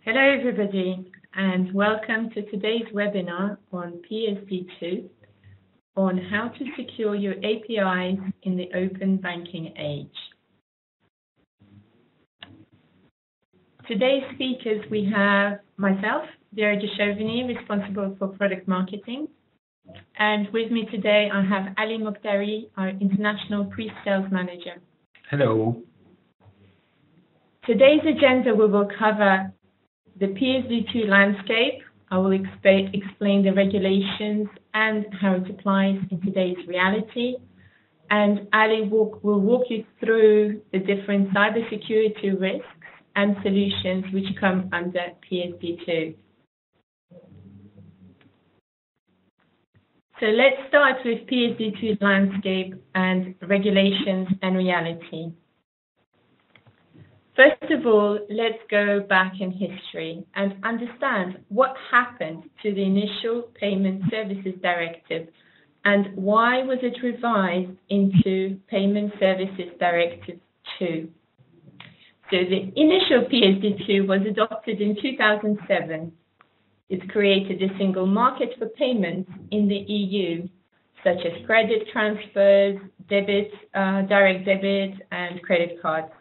Hello everybody and welcome to today's webinar on PSD2 on how to secure your APIs in the open banking age. Today's speakers we have myself, Vera Chauvigny, responsible for product marketing, and with me today I have Ali Mokhtari, our international pre-sales manager. Hello. Today's agenda we will cover the PSD2 landscape. I will explain the regulations and how it applies in today's reality. And Ali will walk you through the different cybersecurity risks and solutions which come under PSD2. So let's start with PSD2 landscape and regulations and reality. First of all, let's go back in history and understand what happened to the initial Payment Services Directive and why was it revised into Payment Services Directive 2. So the initial PSD2 was adopted in 2007. It created a single market for payments in the EU, such as credit transfers, debit, direct debit, and credit cards.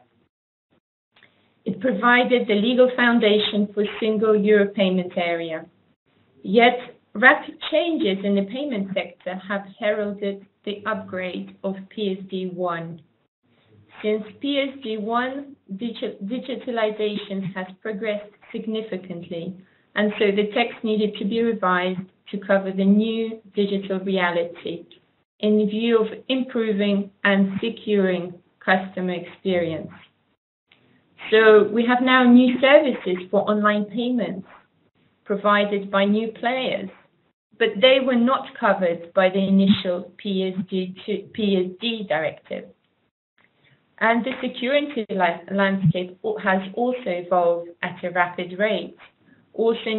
It provided the legal foundation for single euro payment area. Yet, rapid changes in the payment sector have heralded the upgrade of PSD1. Since PSD1, digitalization has progressed significantly, and so the text needed to be revised to cover the new digital reality in view of improving and securing customer experience. So we have now new services for online payments provided by new players, but they were not covered by the initial PSD directive. And the security landscape has also evolved at a rapid rate, also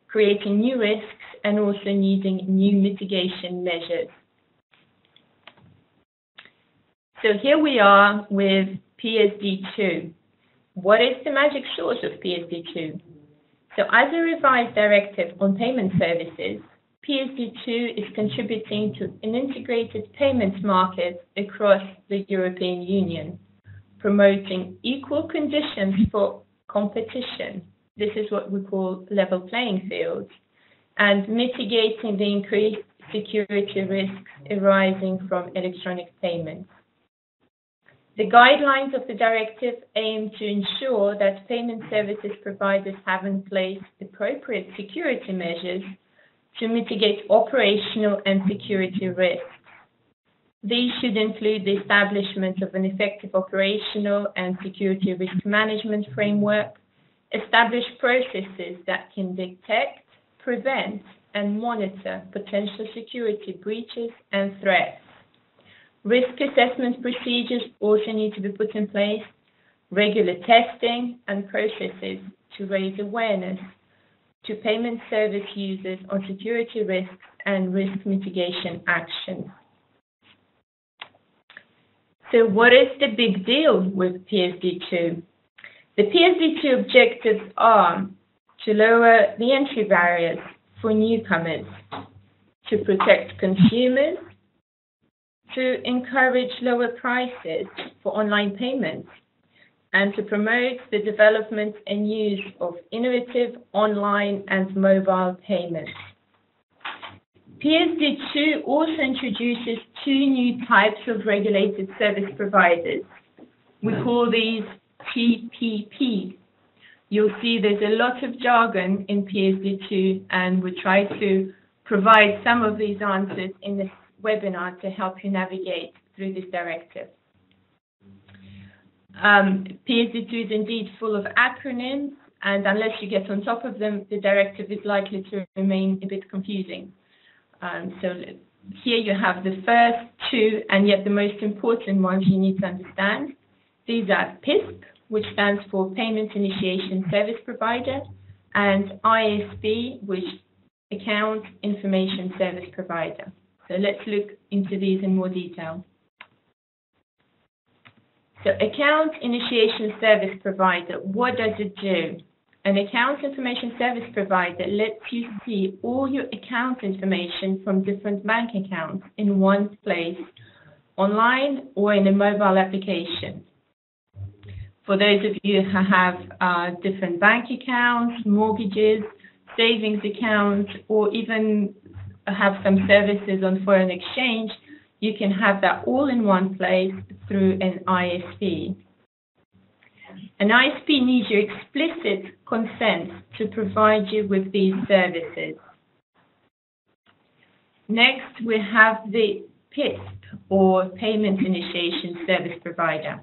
creating new risks and also needing new mitigation measures. So here we are with PSD2. What is the magic sauce of PSD2? So as a revised directive on payment services, PSD2 is contributing to an integrated payments market across the European Union, promoting equal conditions for competition. This is what we call level playing field, and mitigating the increased security risks arising from electronic payments. The guidelines of the directive aim to ensure that payment services providers have in place appropriate security measures to mitigate operational and security risks. These should include the establishment of an effective operational and security risk management framework, establish processes that can detect, prevent, and monitor potential security breaches and threats. Risk assessment procedures also need to be put in place, regular testing and processes to raise awareness to payment service users on security risks and risk mitigation actions. So what is the big deal with PSD2? The PSD2 objectives are to lower the entry barriers for newcomers, to protect consumers, to encourage lower prices for online payments, and to promote the development and use of innovative online and mobile payments. PSD2 also introduces two new types of regulated service providers. We call these TPP. You'll see there's a lot of jargon in PSD2, and we try to provide some of these answers in this webinar to help you navigate through this directive. PSD2 is indeed full of acronyms, and unless you get on top of them, the directive is likely to remain a bit confusing. So here you have the first two, and yet the most important ones you need to understand. These are PISP, which stands for Payment Initiation Service Provider, and AISP, which Account Information Service Provider. So let's look into these in more detail. So Account Initiation Service Provider, what does it do? An account information service provider lets you see all your account information from different bank accounts in one place, online or in a mobile application. For those of you who have different bank accounts, mortgages, savings accounts, or even have some services on foreign exchange, you can have that all in one place through an ISP. An ISP needs your explicit consent to provide you with these services. Next, we have the PISP, or Payment Initiation Service Provider.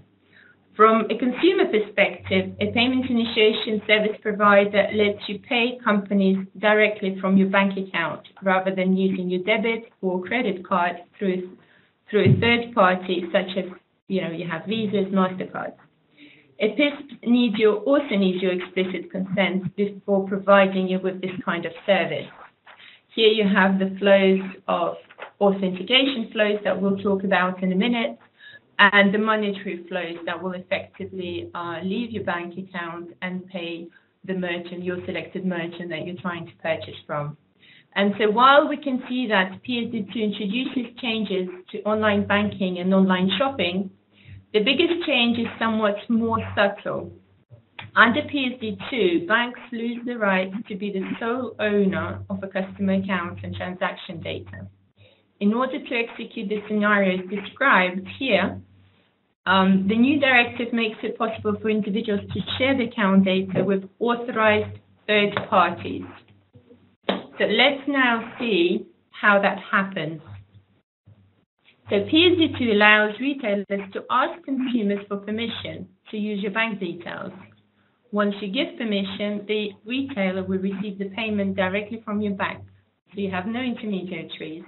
From a consumer perspective, a payment initiation service provider lets you pay companies directly from your bank account rather than using your debit or credit card through a third party, such as you have Visas, MasterCards. A PISP also needs your explicit consent before providing you with this kind of service. Here you have the flows of authentication flows that we'll talk about in a minute, and the monetary flows that will effectively leave your bank account and pay the merchant, your selected merchant that you're trying to purchase from. And so while we can see that PSD2 introduces changes to online banking and online shopping, the biggest change is somewhat more subtle. Under PSD2, banks lose the right to be the sole owner of a customer account and transaction data. In order to execute the scenarios described here, the new directive makes it possible for individuals to share the account data with authorized third parties. So let's now see how that happens. So PSD2 allows retailers to ask consumers for permission to use your bank details. Once you give permission, the retailer will receive the payment directly from your bank, so you have no intermediaries.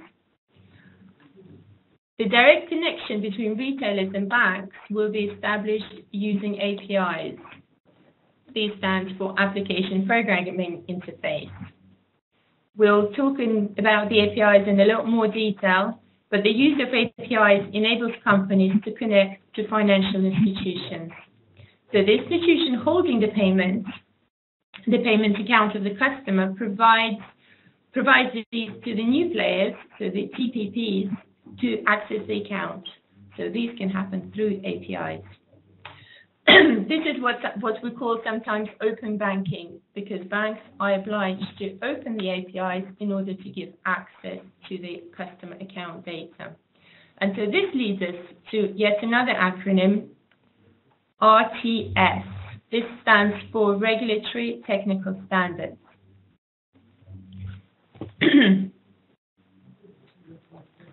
The direct connection between retailers and banks will be established using APIs. This stands for Application Programming Interface. We'll talk about the APIs in a lot more detail, but the use of APIs enables companies to connect to financial institutions. So the institution holding the payment account of the customer provides these to the new players, so the TPPs, to access the account. So these can happen through APIs. This is what we call sometimes open banking, because banks are obliged to open the APIs in order to give access to the customer account data. And so this leads us to yet another acronym, RTS. This stands for Regulatory Technical Standards.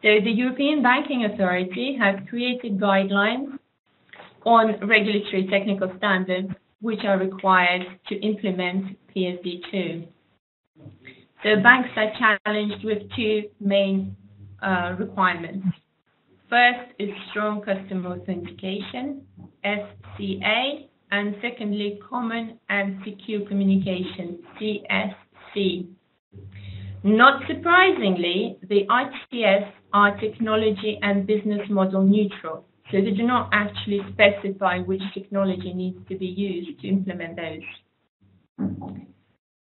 So the European Banking Authority has created guidelines on regulatory technical standards which are required to implement PSD2. So banks are challenged with two main requirements. First is strong customer authentication, SCA, and secondly, common and secure communication, CSC. Not surprisingly, the RTS are technology and business model neutral, so they do not actually specify which technology needs to be used to implement those.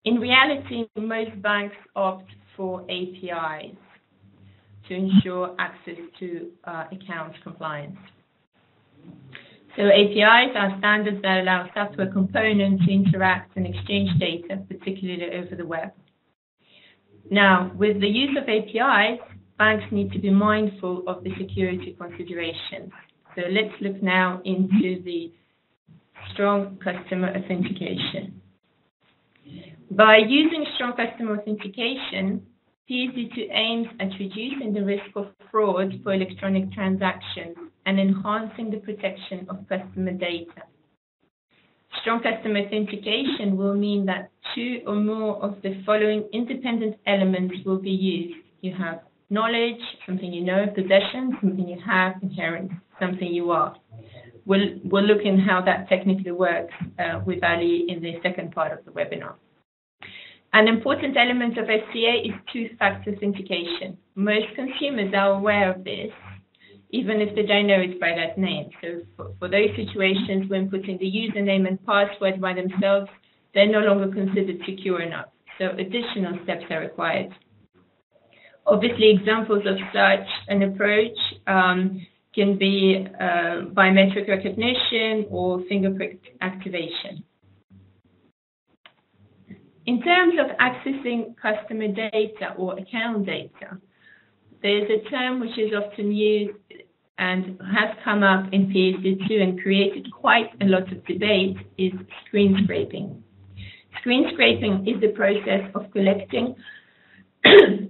In reality, most banks opt for APIs to ensure access to account compliance. So APIs are standards that allow software components to interact and exchange data, particularly over the web. Now, with the use of APIs, banks need to be mindful of the security considerations. So let's look now into the strong customer authentication. By using strong customer authentication, PSD2 aims at reducing the risk of fraud for electronic transactions and enhancing the protection of customer data. Strong customer authentication will mean that two or more of the following independent elements will be used. You have knowledge, something you know, possession, something you have, inherent, something you are. We'll look in how that technically works with Ali in the second part of the webinar. An important element of SCA is two-factor authentication. Most consumers are aware of this, even if they don't know it by that name. So for those situations when putting the username and password by themselves, they're no longer considered secure enough. So additional steps are required. Obviously, examples of such an approach can be biometric recognition or fingerprint activation. In terms of accessing customer data or account data, there's a term which is often used and has come up in PSD2 and created quite a lot of debate, is screen scraping. Screen scraping is the process of collecting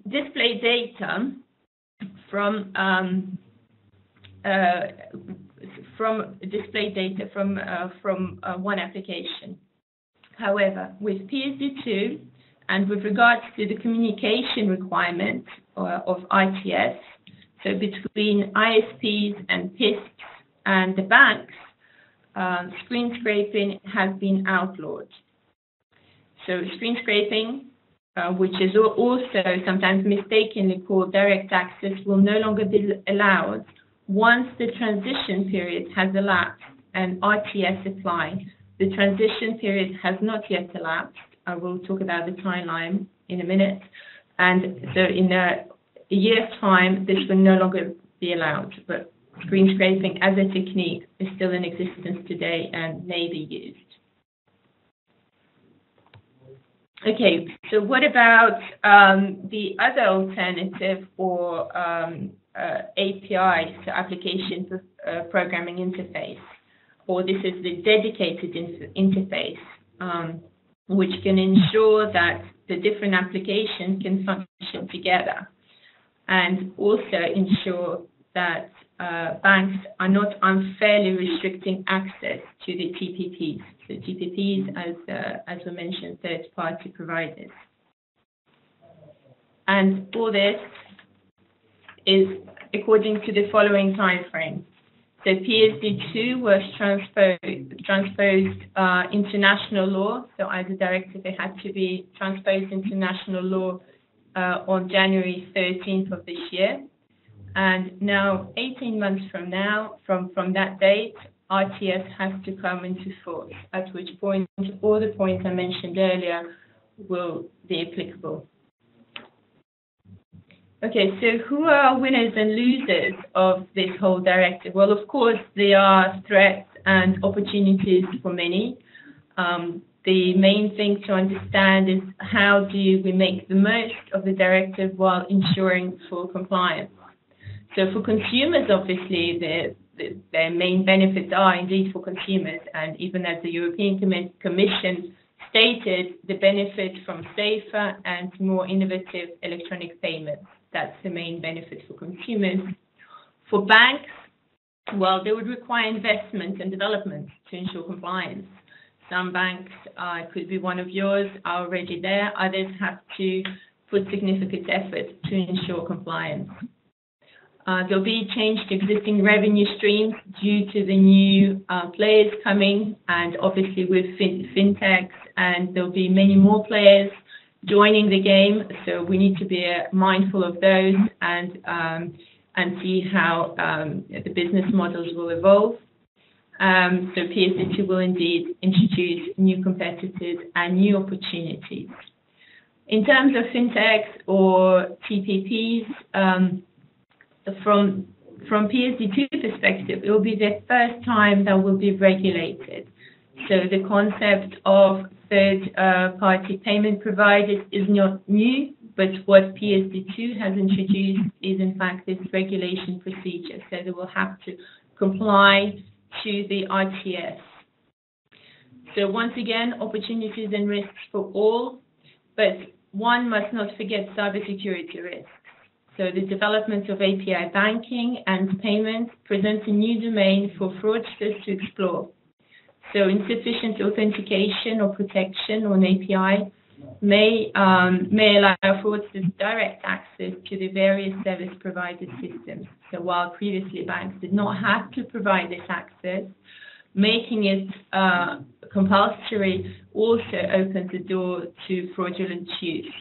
display data from one application. However, with PSD2 and with regards to the communication requirements of ITS, so between ISPs and PISPs and the banks, screen scraping has been outlawed. So screen scraping, which is also sometimes mistakenly called direct access, will no longer be allowed once the transition period has elapsed and RTS applies. The transition period has not yet elapsed. I will talk about the timeline in a minute. And so in a year's time, this will no longer be allowed. But screen scraping as a technique is still in existence today and may be used. Okay, so what about the other alternative or API, so application programming interface, or this is the dedicated interface, which can ensure that the different applications can function together and also ensure that banks are not unfairly restricting access to the TPPs. So TPPs, as we mentioned, third-party providers. And all this is according to the following time frame. So PSD2 was transposed into national law. So as a directive, it had to be transposed into national law on January 13th of this year. And now, 18 months from now, from that date, RTS has to come into force, at which point all the points I mentioned earlier will be applicable. Okay, so who are winners and losers of this whole directive? Well, of course, there are threats and opportunities for many. The main thing to understand is how do we make the most of the directive while ensuring full compliance. So for consumers, obviously, their main benefits are indeed for consumers, and even as the European Commission stated, the benefit from safer and more innovative electronic payments. That's the main benefit for consumers. For banks, well, they would require investment and development to ensure compliance. Some banks, could be one of yours, are already there. Others have to put significant effort to ensure compliance. There'll be change to existing revenue streams due to the new players coming, and obviously with fintechs, and there'll be many more players joining the game. So we need to be mindful of those and see how the business models will evolve. So PSD2 will indeed introduce new competitors and new opportunities. In terms of fintechs or TPPs, from PSD2 perspective, it will be the first time that will be regulated. So the concept of third-party payment providers is not new, but what PSD2 has introduced is in fact this regulation procedure. So they will have to comply to the RTS. So once again, opportunities and risks for all, but one must not forget cybersecurity risks. So the development of API banking and payments presents a new domain for fraudsters to explore. So insufficient authentication or protection on API may allow fraudsters direct access to the various service provider systems. So while previously banks did not have to provide this access, making it compulsory also opens the door to fraudulent use.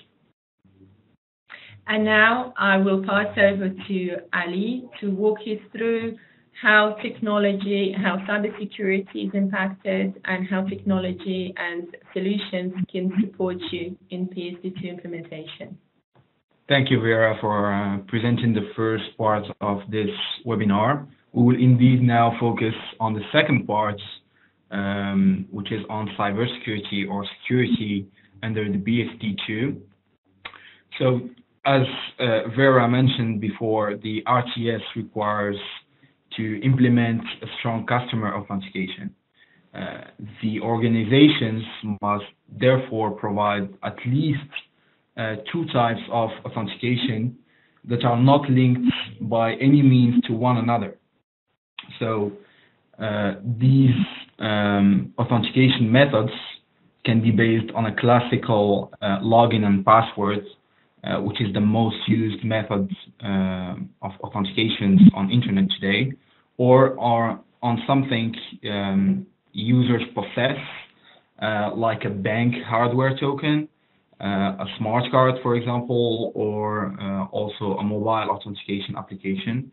And now I will pass over to Ali to walk you through how cybersecurity is impacted, and how technology and solutions can support you in PSD2 implementation. Thank you, Vera, for presenting the first part of this webinar. We will indeed now focus on the second part, which is on cybersecurity or security under the PSD2. So, as Vera mentioned before, the RTS requires to implement a strong customer authentication. The organizations must therefore provide at least two types of authentication that are not linked by any means to one another. So these authentication methods can be based on a classical login and password, which is the most used method of authentication on internet today, or on something users possess, like a bank hardware token, a smart card, for example, or also a mobile authentication application.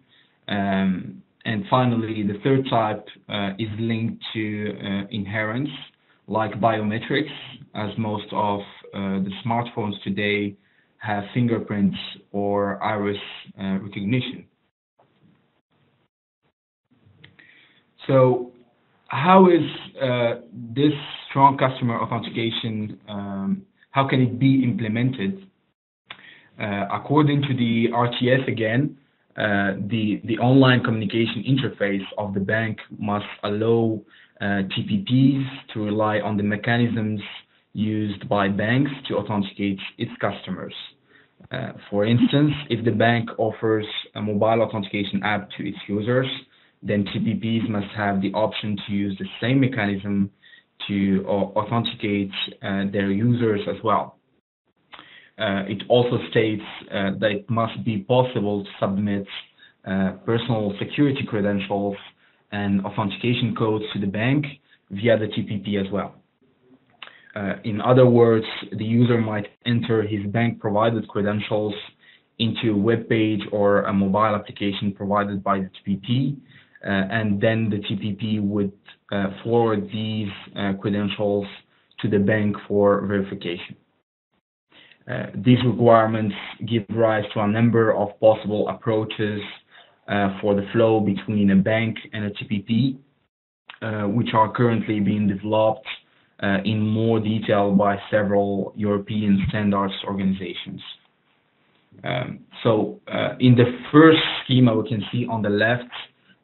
And finally, the third type is linked to inherence, like biometrics, as most of the smartphones today have fingerprints or iris recognition. So how is this strong customer authentication, how can it be implemented? According to the RTS again, the online communication interface of the bank must allow TPPs to rely on the mechanisms used by banks to authenticate its customers. For instance, if the bank offers a mobile authentication app to its users, then TPPs must have the option to use the same mechanism to authenticate their users as well. It also states that it must be possible to submit personal security credentials and authentication codes to the bank via the TPP as well. In other words, the user might enter his bank-provided credentials into a web page or a mobile application provided by the TPP, and then the TPP would forward these credentials to the bank for verification. These requirements give rise to a number of possible approaches for the flow between a bank and a TPP, which are currently being developed in more detail by several European standards organizations. So in the first schema we can see on the left,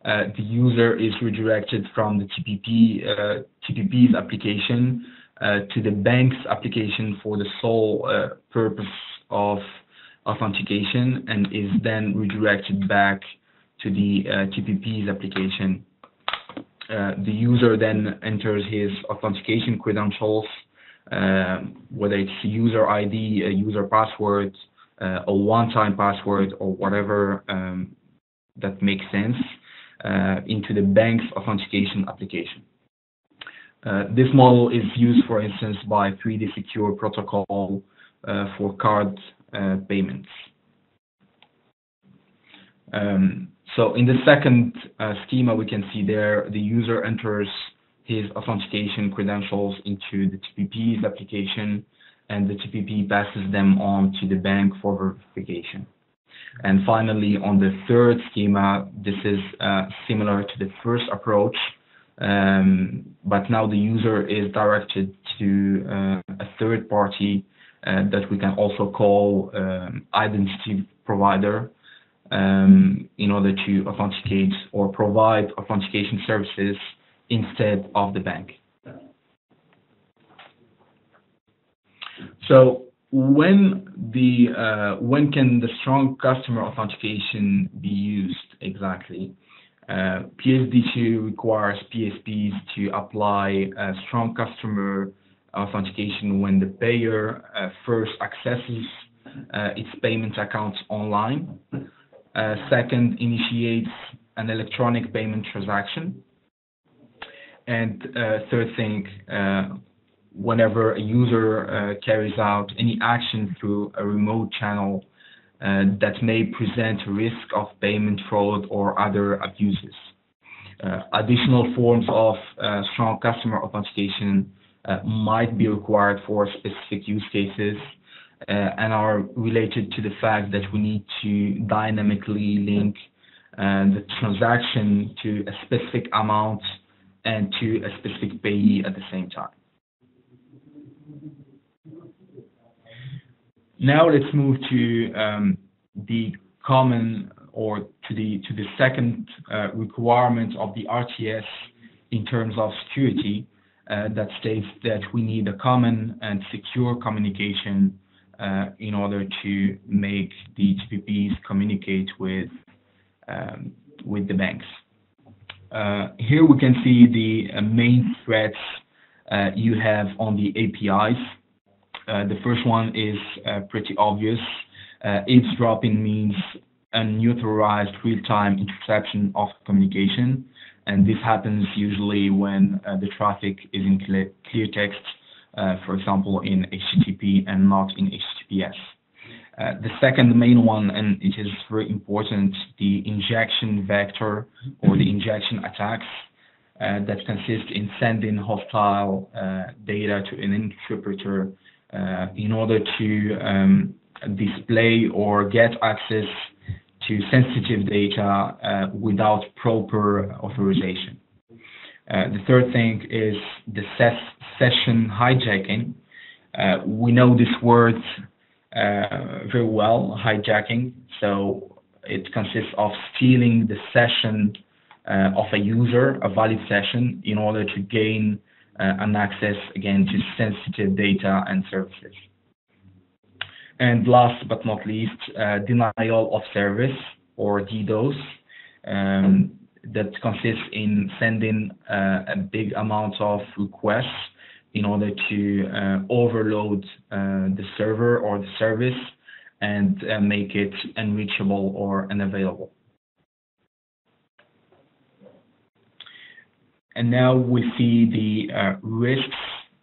the user is redirected from the TPP's application to the bank's application for the sole purpose of authentication, and is then redirected back to the TPP's application. The user then enters his authentication credentials, whether it's user ID, a user password, a one-time password, or whatever that makes sense, into the bank's authentication application. This model is used, for instance, by 3D Secure protocol for card payments. So in the second schema, we can see there the user enters his authentication credentials into the TPP's application, and the TPP passes them on to the bank for verification. And finally, on the third schema, this is similar to the first approach, but now the user is directed to a third party that we can also call identity provider, in order to authenticate or provide authentication services instead of the bank. So when can the strong customer authentication be used exactly? PSD2 requires PSPs to apply strong customer authentication when the payer first accesses its payment accounts online, second initiates an electronic payment transaction, and third thing, whenever a user carries out any action through a remote channel that may present risk of payment fraud or other abuses. Additional forms of strong customer authentication might be required for specific use cases and are related to the fact that we need to dynamically link the transaction to a specific amount and to a specific payee at the same time. Now let's move to the common or to the second requirement of the RTS in terms of security that states that we need a common and secure communication in order to make the TPPs communicate with the banks. Here we can see the main threats you have on the APIs. The first one is pretty obvious. Eavesdropping means unauthorized real-time interception of communication, and this happens usually when the traffic is in clear text, for example in HTTP and not in HTTPS. The second main one, and it is very important, the injection vector or the injection attacks that consist in sending hostile data to an interpreter in order to display or get access to sensitive data without proper authorization. The third thing is the session hijacking. We know this word very well, hijacking. So it consists of stealing the session of a user, a valid session, in order to gain an access, again, to sensitive data and services. And last but not least, denial of service, or DDoS, that consists in sending a big amount of requests in order to overload the server or the service and make it unreachable or unavailable. And now we see the risks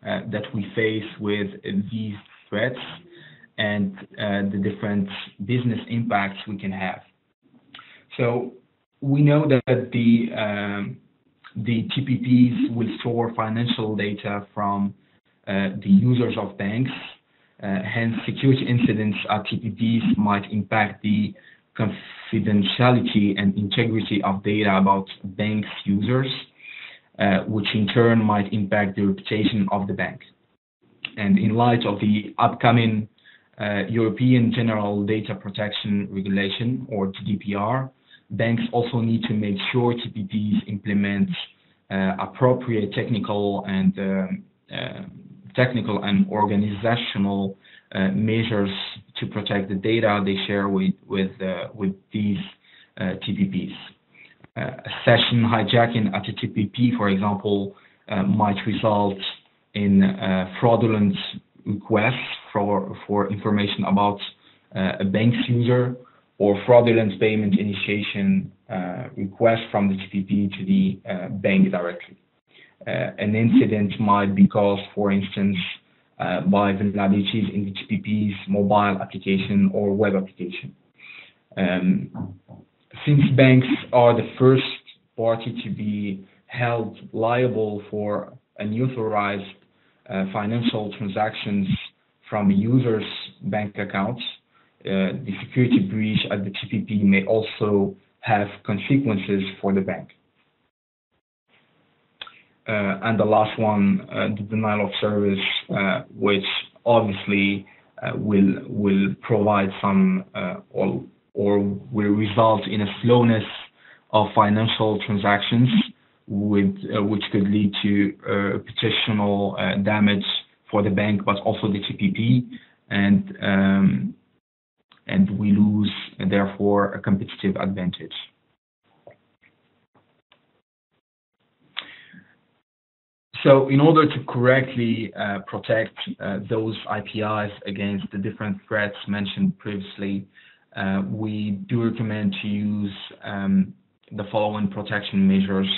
that we face with these threats and the different business impacts we can have. So we know that the TPPs will store financial data from the users of banks. Hence, security incidents at TPPs might impact the confidentiality and integrity of data about banks' users, which in turn might impact the reputation of the bank. And in light of the upcoming European General Data Protection Regulation, or GDPR, banks also need to make sure TPPs implement appropriate technical and organizational measures to protect the data they share with these TPPs. A session hijacking at a TPP, for example, might result in fraudulent requests for information about a bank's user, or fraudulent payment initiation request from the TPP to the bank directly. An incident might be caused, for instance, by vulnerabilities in the TPP's mobile application or web application. Since banks are the first party to be held liable for unauthorized financial transactions from a user's bank accounts, the security breach at the TPP may also have consequences for the bank. And the last one, the denial of service, which obviously will provide some or will result in a slowness of financial transactions, which could lead to reputational damage for the bank, but also the TPP, and we lose, therefore, a competitive advantage. So in order to correctly protect those IPIs against the different threats mentioned previously, we do recommend to use the following protection measures.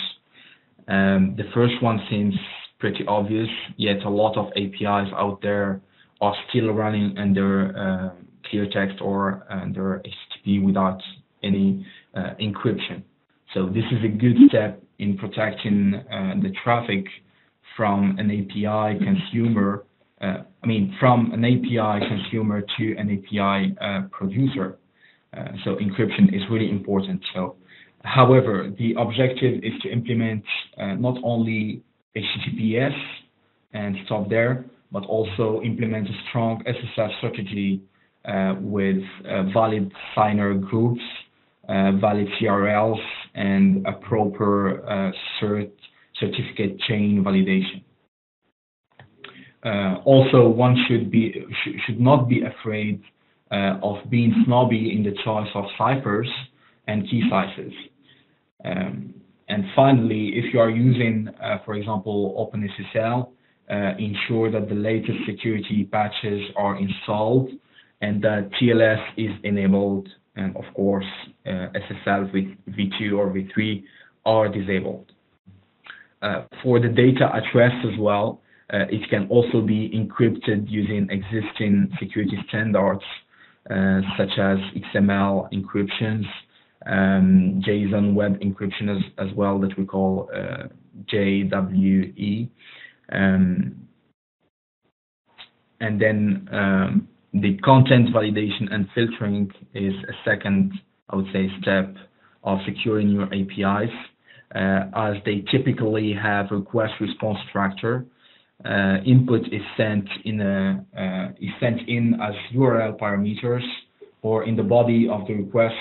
The first one seems pretty obvious, yet a lot of APIs out there are still running under clear text or under HTTP without any encryption. So this is a good step in protecting the traffic from an API consumer, from an API consumer to an API producer. So encryption is really important. So, however, the objective is to implement not only HTTPS and stop there, but also implement a strong SSL strategy with valid signer groups, valid CRLs, and a proper certificate chain validation. Also, one should not be afraid of being snobby in the choice of ciphers and key sizes. And finally, if you are using, for example, OpenSSL, ensure that the latest security patches are installed and that TLS is enabled, and of course, SSL with V2 or V3 are disabled. For the data at rest as well, it can also be encrypted using existing security standards such as XML encryptions, JSON web encryption as well, that we call JWE. And then the content validation and filtering is a second, I would say, step of securing your APIs, as they typically have request response structure. Input is sent in as URL parameters or in the body of the request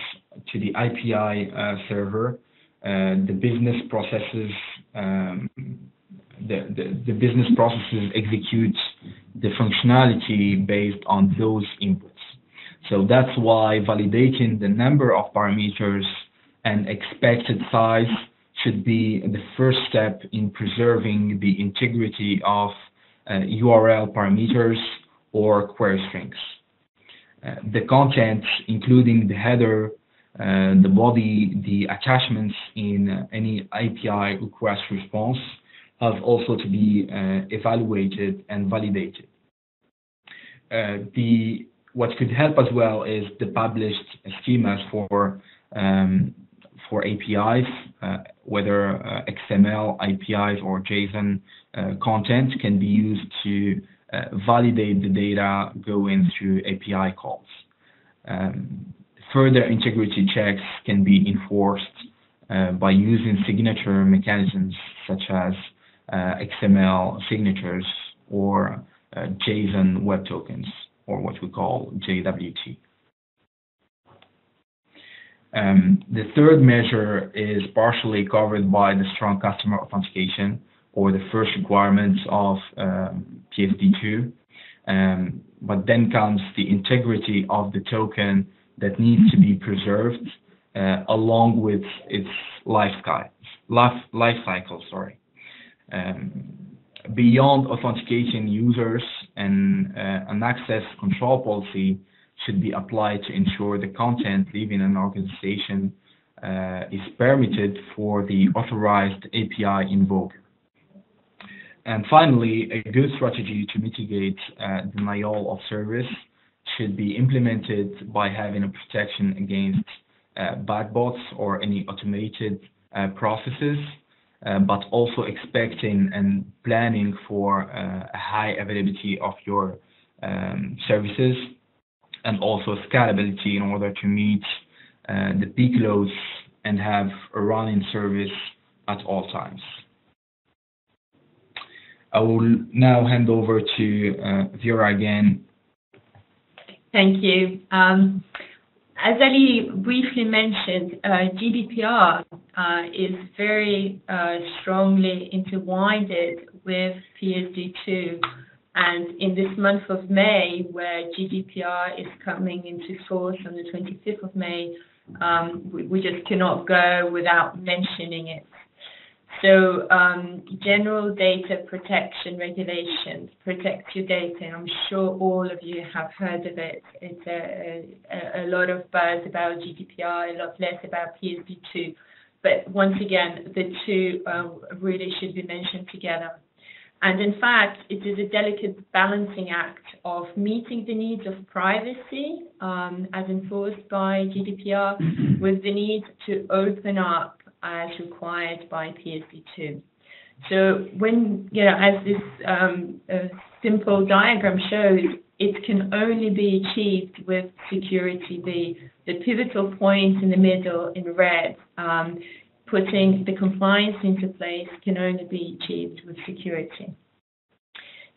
to the API server. The business processes the business processes execute the functionality based on those inputs. So that's why validating the number of parameters and expected size should be the first step in preserving the integrity of URL parameters or query strings. The content, including the header, the body, the attachments in any API request response, has also to be evaluated and validated. What could help as well is the published schemas for APIs, whether XML APIs or JSON content can be used to validate the data going through API calls. Further integrity checks can be enforced by using signature mechanisms such as XML signatures or JSON web tokens, or what we call JWT. The third measure is partially covered by the strong customer authentication, or the first requirements of PSD2. But then comes the integrity of the token that needs to be preserved along with its life cycle. Beyond authentication, users and an access control policy should be applied to ensure the content leaving an organization is permitted for the authorized API invoker. And finally, a good strategy to mitigate denial of service should be implemented by having a protection against bad bots or any automated processes, but also expecting and planning for a high availability of your services, and also scalability in order to meet the peak loads and have a running service at all times. I will now hand over to Vera again. Thank you. As Ali briefly mentioned, GDPR is very strongly intertwined with PSD2. And in this month of May, where GDPR is coming into force on the 25th of May, we just cannot go without mentioning it. So general data protection regulations, protect your data. I'm sure all of you have heard of it. It's a lot of buzz about GDPR, a lot less about PSD2. But once again, the two really should be mentioned together. And in fact, it is a delicate balancing act of meeting the needs of privacy as enforced by GDPR with the need to open up as required by PSD2. So when, as this simple diagram shows, it can only be achieved with security. The pivotal point in the middle in red, putting the compliance into place, can only be achieved with security.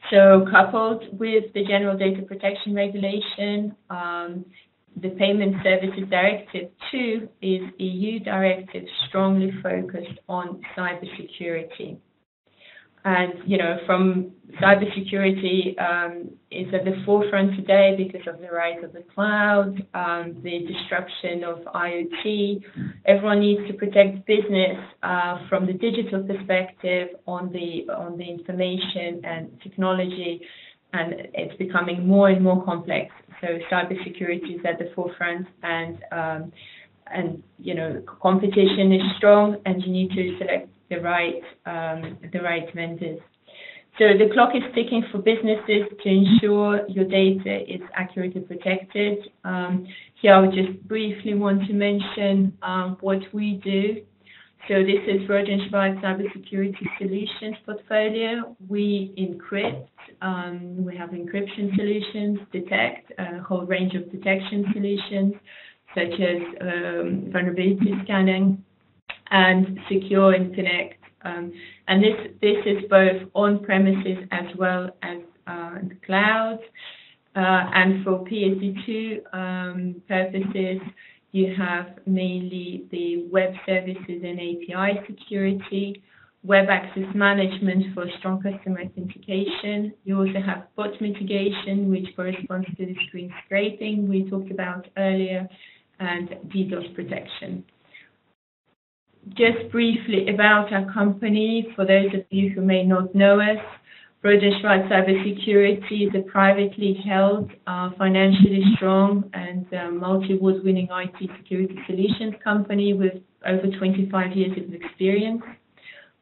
So coupled with the General Data Protection Regulation, the Payment Services Directive 2 is EU directive strongly focused on cybersecurity. And, from cybersecurity is at the forefront today because of the rise of the cloud, the disruption of IoT. Everyone needs to protect business from the digital perspective on the information and technology, and it's becoming more and more complex. So cybersecurity is at the forefront, and competition is strong, and you need to select the right vendors. So the clock is ticking for businesses to ensure your data is accurately protected. Here I would just briefly want to mention what we do. So this is Rohde & Schwarz Cybersecurity Solutions portfolio. We encrypt. We have encryption solutions, detect, a whole range of detection solutions, such as vulnerability scanning, and secure and connect. And this is both on premises as well as in the cloud. And for PSD2 purposes, you have mainly the web services and API security, web access management for strong customer authentication. You also have bot mitigation, which corresponds to the screen scraping we talked about earlier, and DDoS protection. Just briefly about our company, for those of you who may not know us, Rohde & Schwarz Cybersecurity is a privately held, financially strong, and multi-award winning IT security solutions company with over 25 years of experience.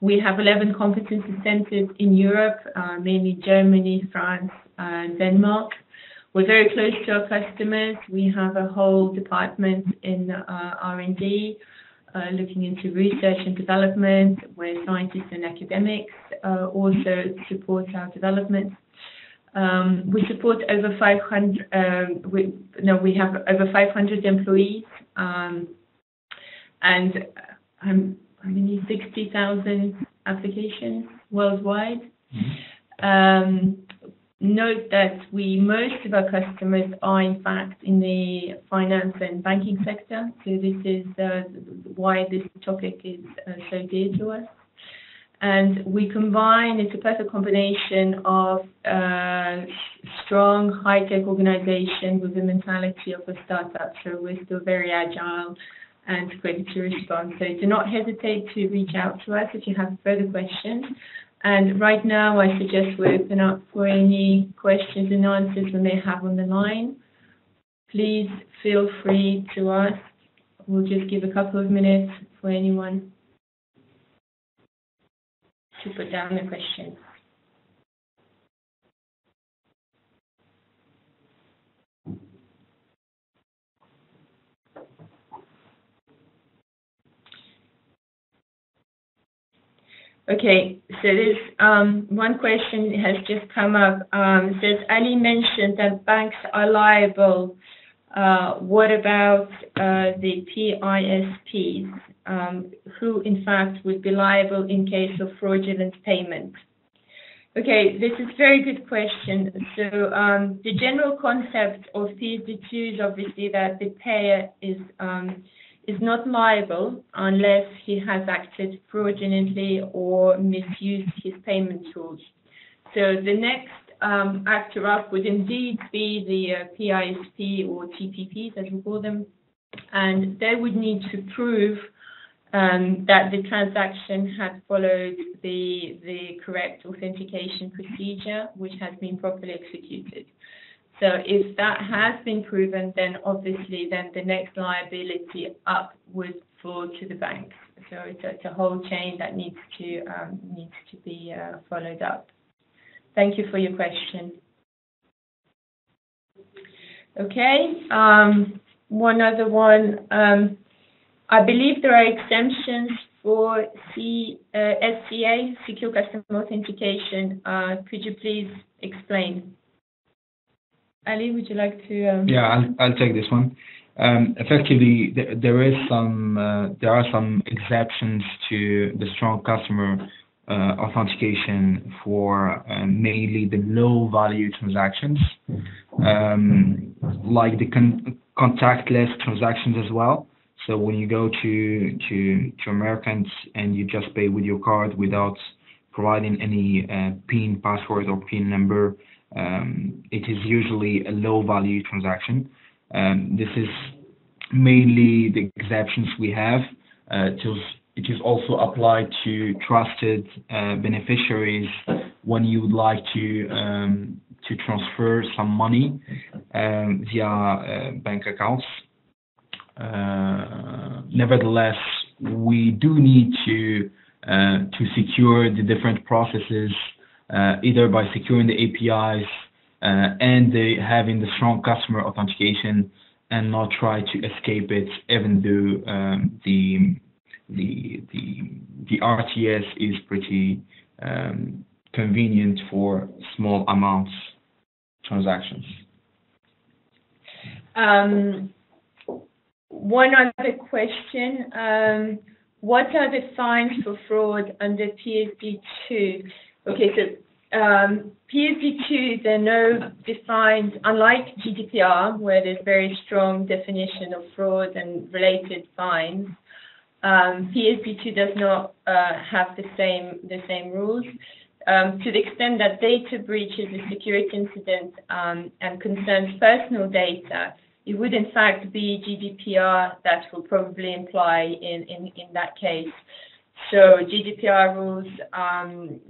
We have 11 competency centers in Europe, mainly Germany, France, and Denmark. We're very close to our customers. We have a whole department in R&D, looking into research and development, where scientists and academics also support our development. We support over 500. We have over 500 employees, and 60,000 applications worldwide. Note that most of our customers are in fact in the finance and banking sector, so this is why this topic is so dear to us. And we combine, it's a perfect combination of strong high-tech organization with the mentality of a startup, so we're still very agile and quick to respond. So do not hesitate to reach out to us if you have further questions. And right now, I suggest we open up for any questions and answers we may have on the line. Please feel free to ask. We'll just give a couple of minutes for anyone to put down the questions. Okay, so there's one question has just come up. It says, Ali mentioned that banks are liable. What about the PISPs, who in fact would be liable in case of fraudulent payment? Okay, this is a very good question. So the general concept of PSD2 is obviously that the payer is not liable unless he has acted fraudulently or misused his payment tools. So the next actor up would indeed be the PISP or TPPs, as we call them, and they would need to prove that the transaction had followed the correct authentication procedure, which has been properly executed. So if that has been proven, then obviously the next liability up would fall to the bank. So it's a whole chain that needs to be followed up. Thank you for your question. Okay, one other one. I believe there are exemptions for SCA, Secure Customer Authentication, could you please explain? Ali, would you like to? Yeah, I'll take this one. Effectively, there are some exceptions to the strong customer authentication for mainly the low-value transactions, like the contactless transactions as well. So when you go to Americans and you just pay with your card without providing any PIN password or PIN number, it is usually a low-value transaction. This is mainly the exceptions we have. It is also applied to trusted beneficiaries when you would like to transfer some money via bank accounts. Nevertheless, we do need to secure the different processes, either by securing the APIs and having the strong customer authentication, and not try to escape it, even though the RTS is pretty convenient for small amounts transactions. One other question. What are the fines for fraud under PSD2? Okay, so PSD2, there are no defined, unlike GDPR, where there's very strong definition of fraud and related fines. PSD2 does not have the same rules. To the extent that data breach is a security incident and concerns personal data, it would in fact be GDPR that will probably apply in that case. So GDPR rules,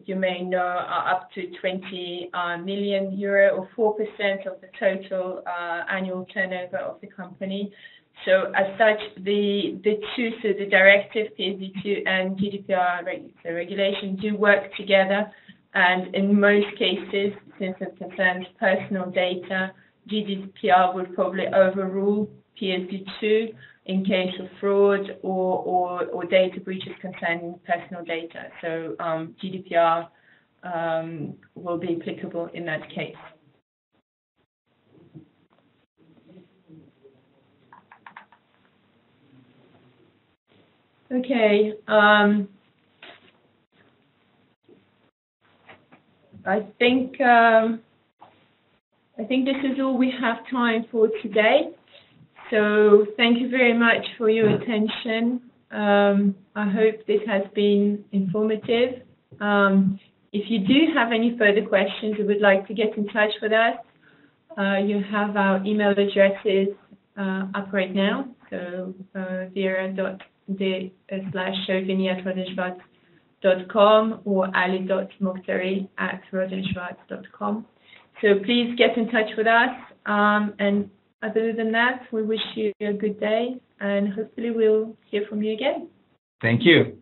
you may know, are up to 20 million euro, or 4% of the total annual turnover of the company. So as such, the two, so the directive, PSD2 and GDPR, the regulation, do work together. And in most cases, since it concerns personal data, GDPR would probably overrule PSD2 in case of fraud or data breaches concerning personal data. So GDPR will be applicable in that case. Okay. I think this is all we have time for today. So thank you very much for your attention. I hope this has been informative. If you do have any further questions or would like to get in touch with us, you have our email addresses up right now. So vera.de/Chauvigny@rodenschwarz.com or ali.mokhtari@rodenschwarz.com. So please get in touch with us. And other than that, we wish you a good day, and hopefully we'll hear from you again. Thank you.